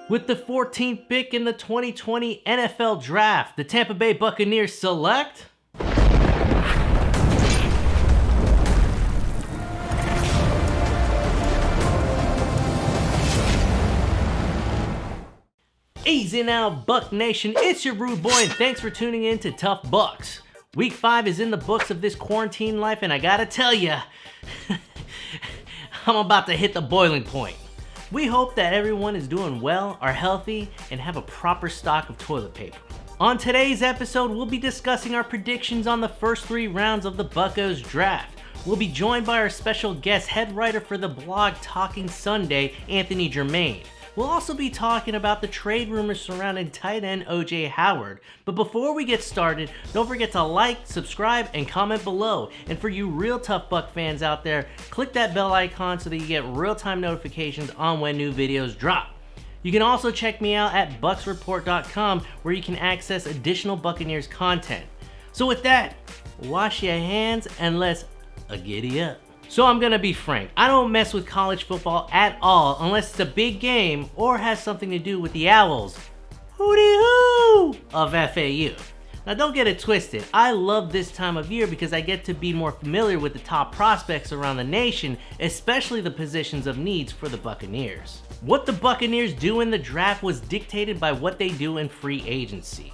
With the 14th pick in the 2020 NFL Draft, the Tampa Bay Buccaneers select Easy now, Buck Nation. It's your rude boy, and thanks for tuning in to Tuff Bucs. Week 5 is in the books of this quarantine life, and I gotta tell ya, I'm about to hit the boiling point. We hope that everyone is doing well, are healthy, and have a proper stock of toilet paper. On today's episode, we'll be discussing our predictions on the first 3 rounds of the Buccos draft. We'll be joined by our special guest, head writer for the blog Talking Sunday, Anthony Germaine. We'll also be talking about the trade rumors surrounding tight end O.J. Howard. But before we get started, don't forget to like, subscribe, and comment below. And for you real tough Buck fans out there, click that bell icon so that you get real-time notifications on when new videos drop. You can also check me out at bucsreport.com, where you can access additional Buccaneers content. So with that, wash your hands and let's giddy up. So I'm gonna be frank, I don't mess with college football at all unless it's a big game or has something to do with the Owls, hooty-hoo, of FAU. Now don't get it twisted, I love this time of year because I get to be more familiar with the top prospects around the nation, especially the positions of needs for the Buccaneers. What the Buccaneers do in the draft was dictated by what they do in free agency.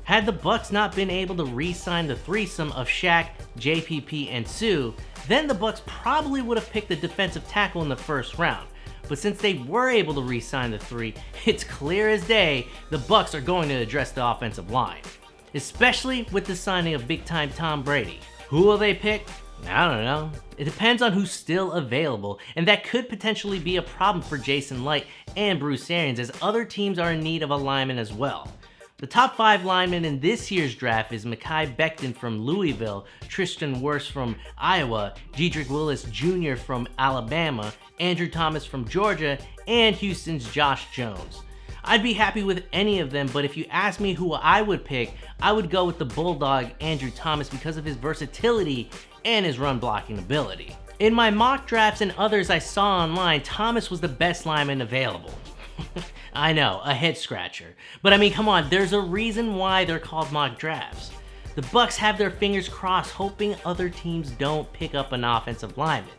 Had the Bucs not been able to re-sign the threesome of Shaq, JPP, and Sue, then the Bucs probably would have picked a defensive tackle in the first round. But since they were able to re-sign the 3, it's clear as day the Bucs are going to address the offensive line, especially with the signing of big-time Tom Brady. Who will they pick? I don't know. It depends on who's still available, and that could potentially be a problem for Jason Licht and Bruce Arians, as other teams are in need of a lineman as well. The top 5 linemen in this year's draft is Mekhi Becton from Louisville, Tristan Wirfs from Iowa, Jedrick Willis Jr. from Alabama, Andrew Thomas from Georgia, and Houston's Josh Jones. I'd be happy with any of them, but if you ask me who I would pick, I would go with the Bulldog Andrew Thomas because of his versatility and his run blocking ability. In my mock drafts and others I saw online, Thomas was the best lineman available. I know, a head scratcher. But I mean, come on, there's a reason why they're called mock drafts. The Bucs have their fingers crossed, hoping other teams don't pick up an offensive lineman.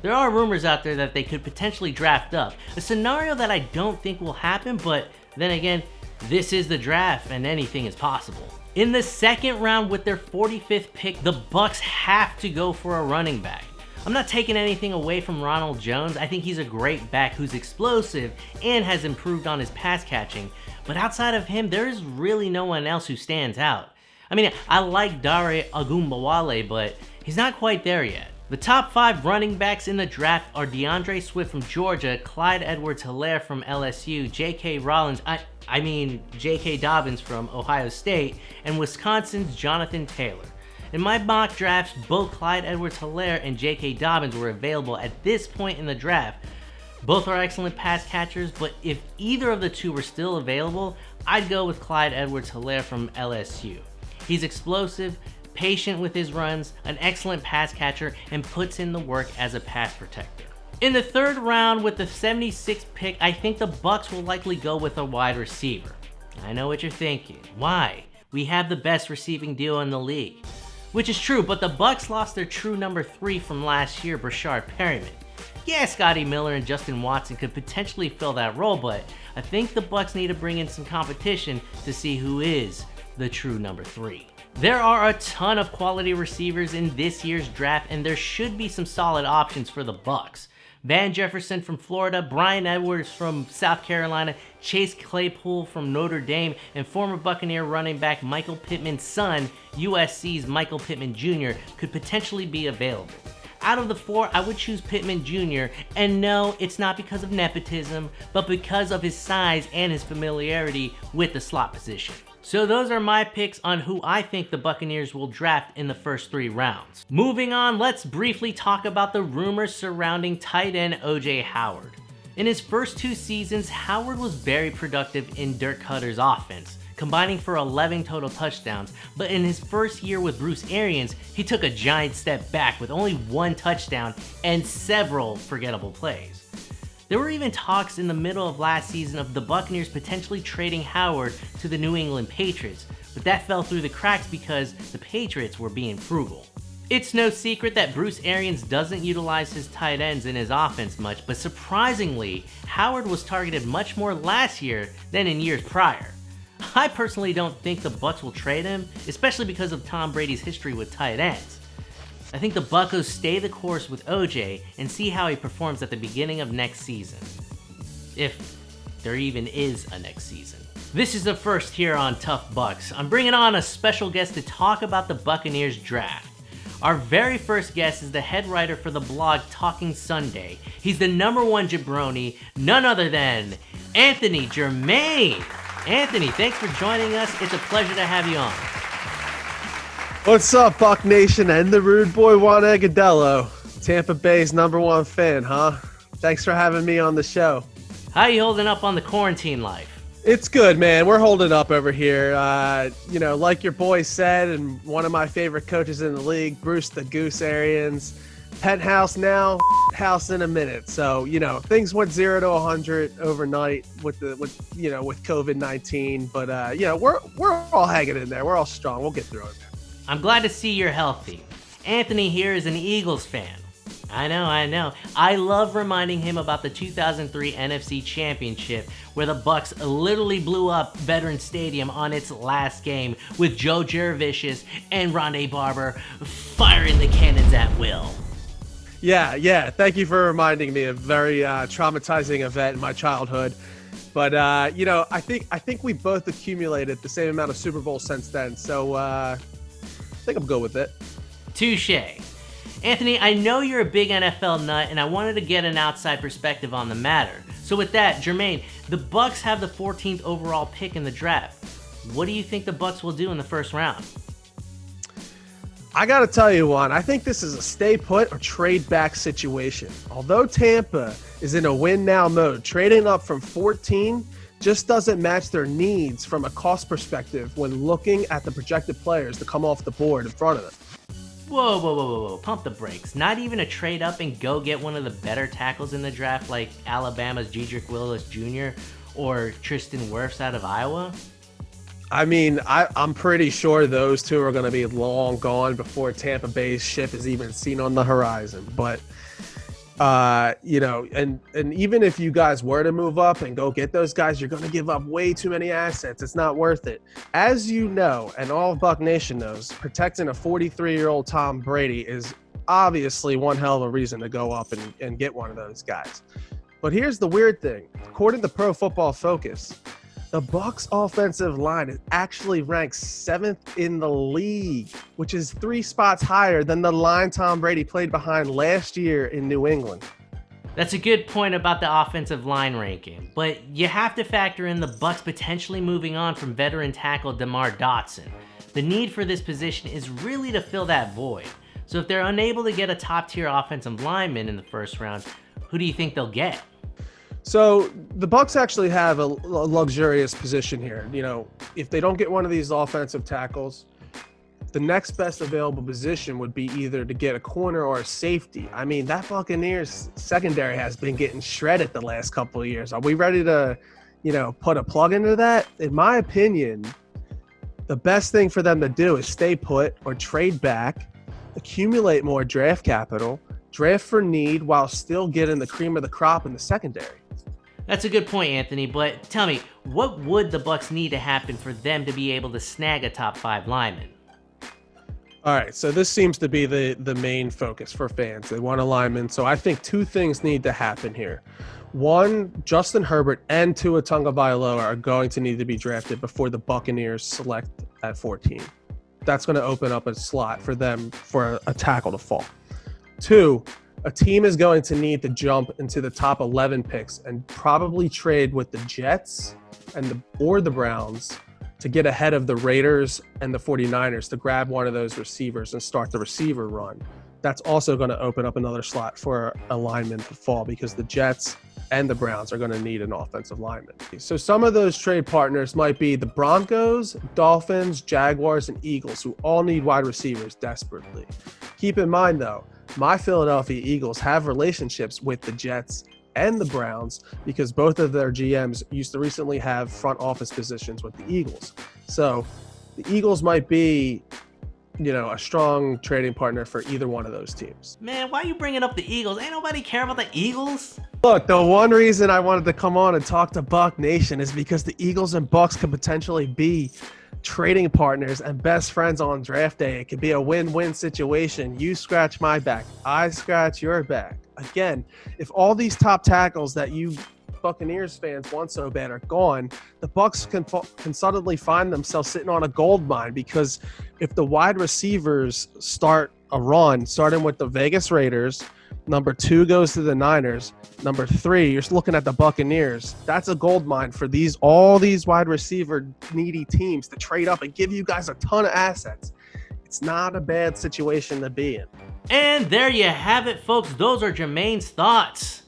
There are rumors out there that they could potentially draft up, a scenario that I don't think will happen, but then again, this is the draft and anything is possible. In the second round with their 45th pick, the Bucs have to go for a running back. I'm not taking anything away from Ronald Jones. I think he's a great back who's explosive and has improved on his pass catching, but outside of him, there is really no one else who stands out. I mean, I like Dare Ogunbowale, but he's not quite there yet. The top 5 running backs in the draft are DeAndre Swift from Georgia, Clyde Edwards-Helaire from LSU, J.K. Dobbins from Ohio State, and Wisconsin's Jonathan Taylor. In my mock drafts, both Clyde Edwards-Helaire and J.K. Dobbins were available at this point in the draft. Both are excellent pass catchers, but if either of the two were still available, I'd go with Clyde Edwards-Helaire from LSU. He's explosive, patient with his runs, an excellent pass catcher, and puts in the work as a pass protector. In the third round with the 76th pick, I think the Bucs will likely go with a wide receiver. I know what you're thinking. Why? We have the best receiving duo in the league. Which is true, but the Bucs lost their true number 3 from last year, Brashard Perryman. Yeah, Scotty Miller and Justin Watson could potentially fill that role, but I think the Bucs need to bring in some competition to see who is the true number 3. There are a ton of quality receivers in this year's draft, and there should be some solid options for the Bucs. Van Jefferson from Florida, Brian Edwards from South Carolina, Chase Claypool from Notre Dame, and former Buccaneer running back Michael Pittman's son, USC's Michael Pittman Jr., could potentially be available. Out of the 4, I would choose Pittman Jr., and no, it's not because of nepotism, but because of his size and his familiarity with the slot position. So those are my picks on who I think the Buccaneers will draft in the first 3 rounds. Moving on, let's briefly talk about the rumors surrounding tight end O.J. Howard. In his first 2 seasons, Howard was very productive in Dirk Koetter's offense, combining for 11 total touchdowns, but in his first year with Bruce Arians, he took a giant step back with only 1 touchdown and several forgettable plays. There were even talks in the middle of last season of the Buccaneers potentially trading Howard to the New England Patriots, but that fell through the cracks because the Patriots were being frugal. It's no secret that Bruce Arians doesn't utilize his tight ends in his offense much, but surprisingly, Howard was targeted much more last year than in years prior. I personally don't think the Bucs will trade him, especially because of Tom Brady's history with tight ends. I think the Buccos stay the course with OJ and see how he performs at the beginning of next season. If there even is a next season. This is the first here on Tuff Bucs. I'm bringing on a special guest to talk about the Buccaneers draft. Our very first guest is the head writer for the blog Talking Sunday. He's the #1 jabroni, none other than Anthony Germaine. Anthony, thanks for joining us. It's a pleasure to have you on. What's up, Buck Nation and the rude boy Juan Agadello, Tampa Bay's #1 fan, huh? Thanks for having me on the show. How you holding up on the quarantine life? It's good, man. We're holding up over here. Like your boy said, and one of my favorite coaches in the league, Bruce the Goose Arians, penthouse now, house in a minute. So, things went 0 to 100 overnight with COVID-19, but we're all hanging in there. We're all strong. We'll get through it. I'm glad to see you're healthy. Anthony here is an Eagles fan. I know. I love reminding him about the 2003 NFC Championship where the Bucs literally blew up Veterans Stadium on its last game with Joe Jurevicius and Rondé Barber firing the cannons at will. Yeah. Thank you for reminding me of a very traumatizing event in my childhood. But, I think we both accumulated the same amount of Super Bowls since then. So I think I'm good with it. Touché. Anthony, I know you're a big NFL nut, and I wanted to get an outside perspective on the matter. So with that, Germaine, the Bucs have the 14th overall pick in the draft. What do you think the Bucs will do in the first round? I got to tell you, Juan, I think this is a stay put or trade back situation. Although Tampa is in a win now mode, trading up from 14 just doesn't match their needs from a cost perspective when looking at the projected players to come off the board in front of them. Whoa. Pump the brakes. Not even a trade up and go get one of the better tackles in the draft like Alabama's Jedrick Willis Jr. or Tristan Wirfs out of Iowa? I mean, I'm pretty sure those two are going to be long gone before Tampa Bay's ship is even seen on the horizon. But, and even if you guys were to move up and go get those guys, you're going to give up way too many assets. It's not worth it. As you know, and all of Buck Nation knows, protecting a 43-year-old Tom Brady is obviously one hell of a reason to go up and get one of those guys. But here's the weird thing. According to Pro Football Focus, the Bucs offensive line is actually ranked 7th in the league, which is 3 spots higher than the line Tom Brady played behind last year in New England. That's a good point about the offensive line ranking, but you have to factor in the Bucs potentially moving on from veteran tackle DeMar Dotson. The need for this position is really to fill that void. So if they're unable to get a top-tier offensive lineman in the first round, who do you think they'll get? So the Bucs actually have a luxurious position here. If they don't get one of these offensive tackles, the next best available position would be either to get a corner or a safety. I mean, that Buccaneers secondary has been getting shredded the last couple of years. Are we ready to, put a plug into that? In my opinion, the best thing for them to do is stay put or trade back, accumulate more draft capital, draft for need while still getting the cream of the crop in the secondary. That's a good point, Anthony, but tell me, what would the Bucs need to happen for them to be able to snag a top 5 lineman? All right, so this seems to be the main focus for fans. They want a lineman, so I think 2 things need to happen here. One, Justin Herbert and Tua Tagovailoa are going to need to be drafted before the Buccaneers select at 14. That's going to open up a slot for them for a tackle to fall. 2, a team is going to need to jump into the top 11 picks and probably trade with the Jets or the Browns to get ahead of the Raiders and the 49ers to grab one of those receivers and start the receiver run. That's also going to open up another slot for a lineman to fall because the Jets and the Browns are going to need an offensive lineman. So some of those trade partners might be the Broncos, Dolphins, Jaguars, and Eagles, who all need wide receivers desperately. Keep in mind, though, my Philadelphia Eagles have relationships with the Jets and the Browns, because both of their GMs used to recently have front office positions with the Eagles. So the Eagles might be, a strong trading partner for either one of those teams. Man, why are you bringing up the Eagles? Ain't nobody care about the Eagles. Look, the one reason I wanted to come on and talk to Buck Nation is because the Eagles and Bucs could potentially be trading partners and best friends on draft day. It could be a win-win situation. You scratch my back, I scratch your back. Again, if all these top tackles that you Buccaneers fans want so bad are gone, the Bucs can suddenly find themselves sitting on a gold mine, because if the wide receivers start a run, starting with the Vegas Raiders, number 2 goes to the Niners, number 3, you're looking at the Buccaneers. That's a gold mine for all these wide receiver needy teams to trade up and give you guys a ton of assets. It's not a bad situation to be in. And there you have it, folks. Those are Germaine's thoughts.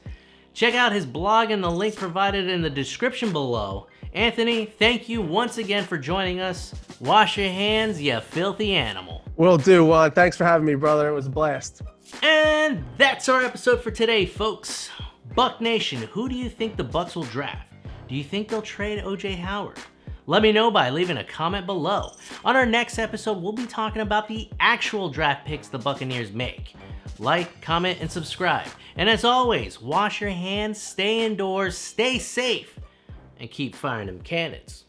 Check out his blog in the link provided in the description below. Anthony, thank you once again for joining us. Wash your hands, you filthy animal. Will do, Juan. Thanks for having me, brother. It was a blast. And that's our episode for today, folks. Buck Nation, who do you think the Bucs will draft? Do you think they'll trade O.J. Howard? Let me know by leaving a comment below. On our next episode, we'll be talking about the actual draft picks the Buccaneers make. Like, comment, and subscribe. And as always, wash your hands, stay indoors, stay safe, and keep firing them cannons.